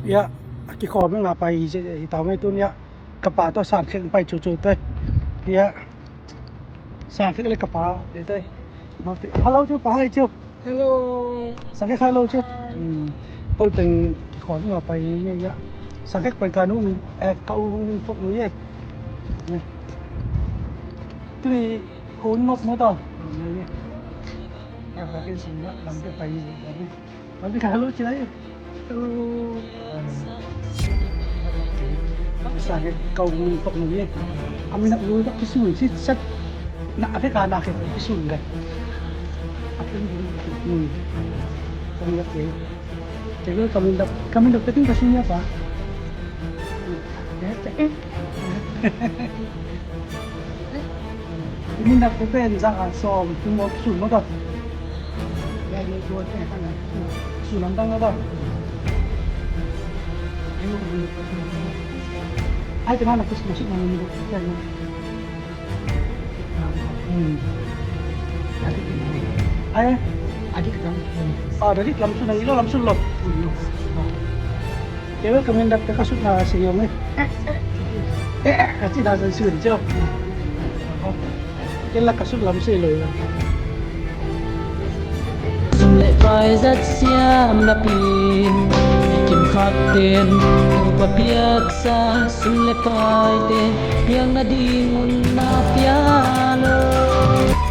ya aki ko me nga pai je itaw me tun ya kapa to san kheng pai chu chu te ya san kheng le kapa de te hello chu pa hai chu Hello. san kheng hello chu tôi từng khỏi nga pai ye ya san kheng pai ka nu câu phục nu ye tuy hôn một nữa thôi em là cái gì đó làm cái phải làm cái hello chứ đấy sa cái câu phục người ấy kami nak dulu tak kisun si set nak ada kan nak kisun kan apa ini kami nak ni jadi kami nak penting kasihnya apa ini nak penting jangan so cuma kisun mau tak ya ni dua ni kan kisun nantang apa ai thì là cái sự mà mình được cái này ai adik kamu dari langsung dari lo langsung lo cewek kami dapat kasut na senyum kasih dah sensun jauh kela kasut langsung lo lệ phai rất xiêm đắp in kim khát tên và biết xa xuân lệ phai tên yang na di ngun na piano